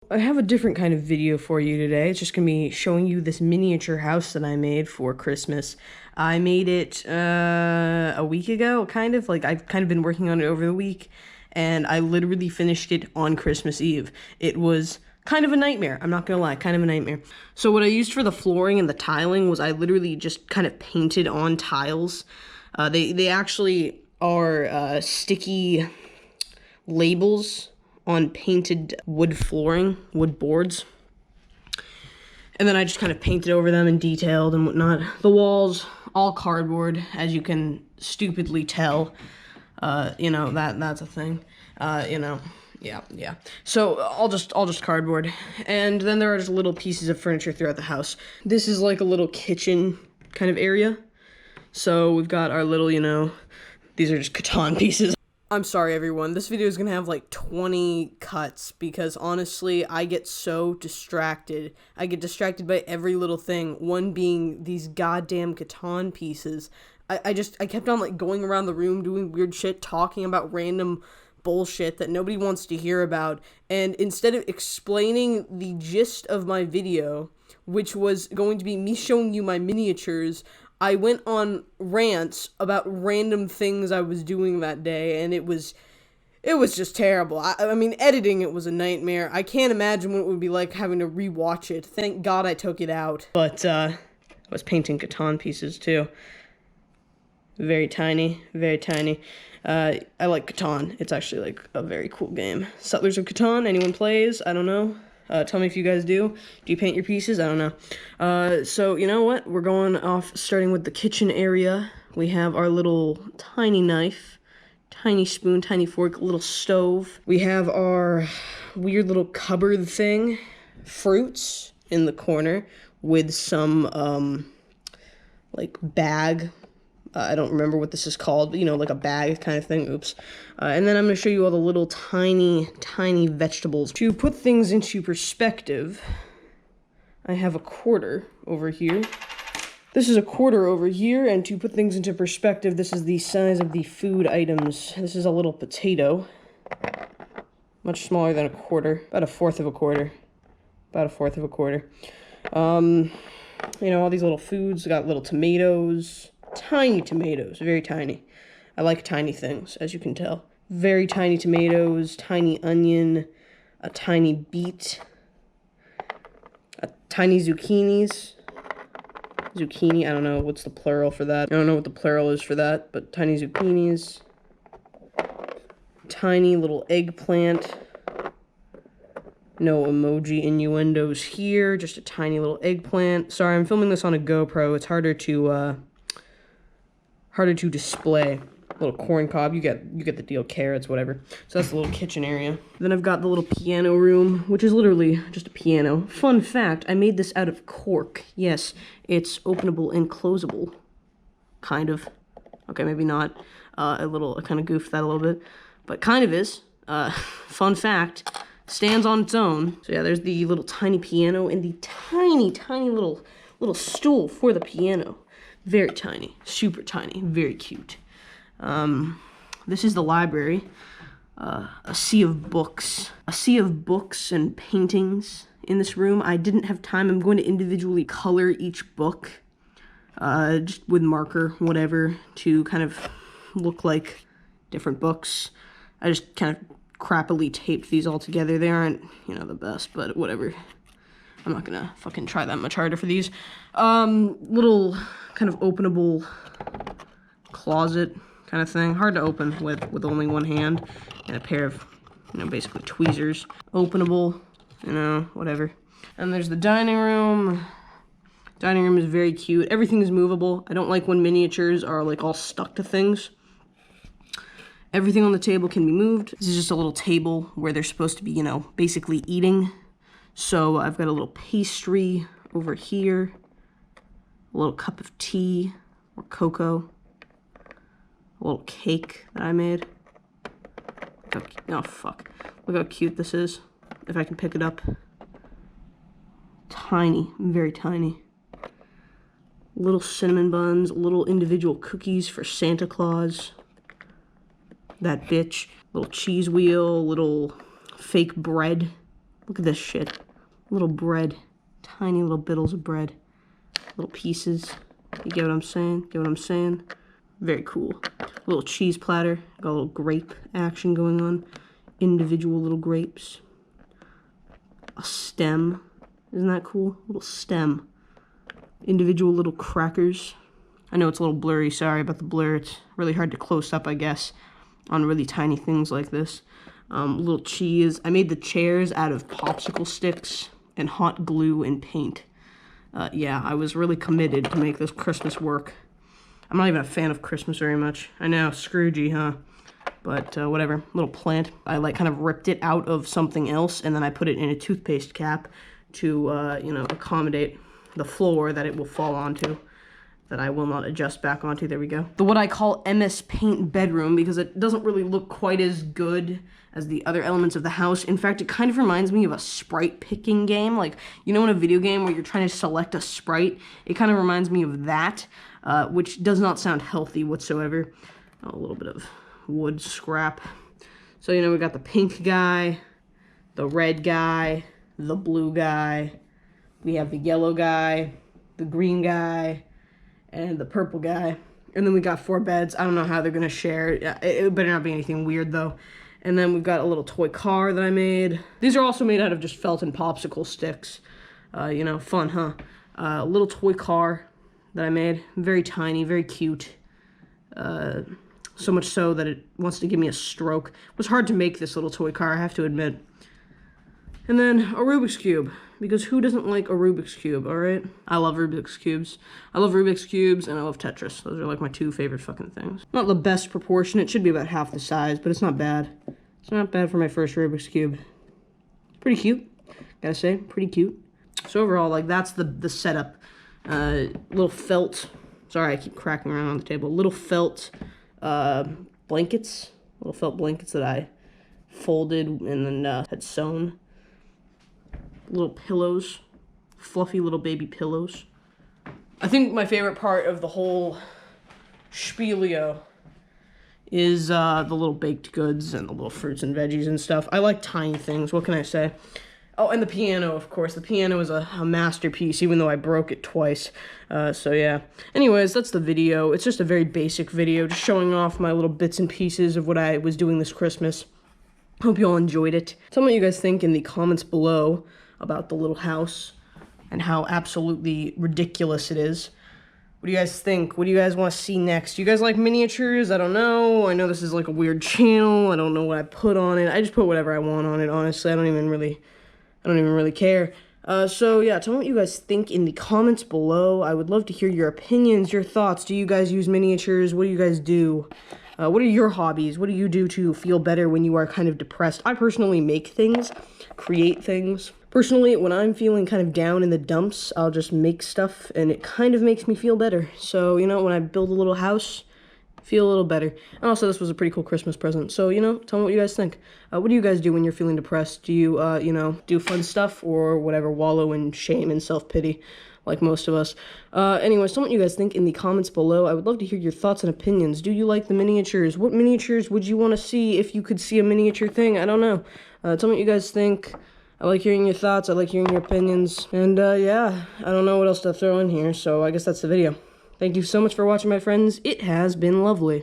I have a different kind of video for you today. It's just gonna be showing you this miniature house that I made for Christmas. I made it a week ago, kind of. Like, I've kind of been working on it over the week, and I literally finished it on Christmas Eve. It was kind of a nightmare, I'm not gonna lie, kind of a nightmare. So what I used for the flooring and the tiling was I literally just kind of painted on tiles. They actually are sticky labels on painted wood flooring, wood boards. And then I just kind of painted over them and detailed and whatnot. The walls, all cardboard, as you can stupidly tell. You know, that's a thing. You know, yeah. So all just cardboard. And then there are just little pieces of furniture throughout the house. This is like a little kitchen kind of area. So we've got our little, you know, these are just Catan pieces. I'm sorry, everyone. This video is going to have like 20 cuts because honestly, I get so distracted. I get distracted by every little thing, one being these goddamn Catan pieces. I kept on like going around the room doing weird shit, talking about random bullshit that nobody wants to hear about. And instead of explaining the gist of my video, which was going to be me showing you my miniatures, I went on rants about random things I was doing that day, and it was just terrible. I mean, editing it was a nightmare. I can't imagine what it would be like having to rewatch it. Thank God I took it out. But, I was painting Catan pieces, too. Very tiny, very tiny. I like Catan. It's actually, like, a very cool game. Settlers of Catan, anyone plays? I don't know. Tell me if you guys do. Do you paint your pieces? I don't know. So, you know what? We're going off, starting with the kitchen area. We have our little tiny knife, tiny spoon, tiny fork, little stove. We have our weird little cupboard thing, fruits in the corner with some, like, bag. I don't remember what this is called, but, you know, like a bag kind of thing. Oops. And then I'm going to show you all the little tiny vegetables. To put things into perspective, I have a quarter over here. This is a quarter over here, and to put things into perspective, this is the size of the food items. This is a little potato. Much smaller than a quarter. About a fourth of a quarter. About a fourth of a quarter. You know, all these little foods. Got little tomatoes. Tiny tomatoes, very tiny. I like tiny things, as you can tell. Very tiny tomatoes, tiny onion, a tiny beet, a tiny zucchinis. Zucchini, I don't know what's the plural for that. I don't know what the plural is for that, but tiny zucchinis. Tiny little eggplant. No emoji innuendos here, just a tiny little eggplant. Sorry, I'm filming this on a GoPro. It's harder to display. A little corn cob, you get the deal, carrots, whatever. So that's the little kitchen area. Then I've got the little piano room, which is literally just a piano. Fun fact, I made this out of cork. Yes, it's openable and closable. Kind of. Okay, maybe not. I kind of goofed that a little bit, but kind of is. Fun fact, stands on its own. So yeah, there's the little tiny piano and the tiny little stool for the piano. Very tiny, super tiny, very cute. This is the library. A sea of books. A sea of books and paintings in this room. I didn't have time. I'm going to individually color each book, just with marker, whatever, to kind of look like different books. I just kind of crappily taped these all together. They aren't, you know, the best, but whatever. I'm not gonna fucking try that much harder for these. Little kind of openable closet kind of thing. Hard to open with only one hand and a pair of, you know, basically tweezers. Openable, you know, whatever. And there's the dining room. Dining room is very cute. Everything is movable. I don't like when miniatures are like all stuck to things. Everything on the table can be moved. This is just a little table where they're supposed to be, you know, basically eating. So I've got a little pastry over here, a little cup of tea or cocoa, a little cake that I made. Oh, fuck. Look how cute this is, if I can pick it up. Tiny, very tiny. Little cinnamon buns, little individual cookies for Santa Claus. That bitch. Little cheese wheel, little fake bread. Look at this shit. Little bread. Tiny little biddles of bread. Little pieces. You get what I'm saying? Get what I'm saying? Very cool. Little cheese platter. Got a little grape action going on. Individual little grapes. A stem. Isn't that cool? Little stem. Individual little crackers. I know it's a little blurry. Sorry about the blur. It's really hard to close up, I guess, on really tiny things like this. Little cheese. I made the chairs out of popsicle sticks and hot glue and paint. Yeah, I was really committed to make this Christmas work. I'm not even a fan of Christmas very much. I know, Scroogey, huh? But whatever. Little plant. I like kind of ripped it out of something else, and then I put it in a toothpaste cap to, you know, accommodate the floor that it will fall onto, that I will not adjust back onto. There we go. The what I call MS Paint bedroom, because it doesn't really look quite as good as the other elements of the house. In fact, it kind of reminds me of a sprite picking game. Like, you know, in a video game where you're trying to select a sprite, it kind of reminds me of that, which does not sound healthy whatsoever. Oh, a little bit of wood scrap. So, you know, we got the pink guy, the red guy, the blue guy, we have the yellow guy, the green guy, and the purple guy. And then we got 4 beds. I don't know how they're gonna share. It better not be anything weird though. And then we've got a little toy car that I made. These are also made out of just felt and popsicle sticks. You know, fun, huh? A little toy car that I made. Very tiny, very cute. So much so that it wants to give me a stroke. It was hard to make this little toy car, I have to admit. And then a Rubik's Cube, because who doesn't like a Rubik's Cube, alright? I love Rubik's Cubes. I love Rubik's Cubes, and I love Tetris. Those are like my 2 favorite fucking things. Not the best proportion, it should be about half the size, but it's not bad. It's not bad for my first Rubik's Cube. Pretty cute, gotta say, pretty cute. So overall, like, that's the setup. Little felt, sorry I keep cracking around on the table, little felt blankets, little felt blankets that I folded and then had sewn. Little pillows, fluffy little baby pillows. I think my favorite part of the whole spielio is the little baked goods and the little fruits and veggies and stuff. I like tiny things, what can I say? Oh, and the piano, of course. The piano is a masterpiece, even though I broke it twice. So yeah. Anyways, that's the video. It's just a very basic video, just showing off my little bits and pieces of what I was doing this Christmas. Hope you all enjoyed it. Tell me what you guys think in the comments below about the little house and how absolutely ridiculous it is. What do you guys think? What do you guys want to see next? Do you guys like miniatures? I don't know. I know this is like a weird channel. I don't know what I put on it. I just put whatever I want on it, honestly. I don't even really care. So yeah, tell me what you guys think in the comments below. I would love to hear your opinions, your thoughts. Do you guys use miniatures? What do you guys do? What are your hobbies? What do you do to feel better when you are kind of depressed? I personally make things, create things. Personally, when I'm feeling kind of down in the dumps, I'll just make stuff, and it kind of makes me feel better. So, you know, when I build a little house, feel a little better. And also, this was a pretty cool Christmas present. So, you know, tell me what you guys think. What do you guys do when you're feeling depressed? Do you, you know, do fun stuff or whatever, wallow in shame and self-pity like most of us? Anyways, tell me what you guys think in the comments below. I would love to hear your thoughts and opinions. Do you like the miniatures? What miniatures would you want to see if you could see a miniature thing? I don't know. Tell me what you guys think. I like hearing your thoughts. I like hearing your opinions. And, yeah, I don't know what else to throw in here, so I guess that's the video. Thank you so much for watching, my friends. It has been lovely.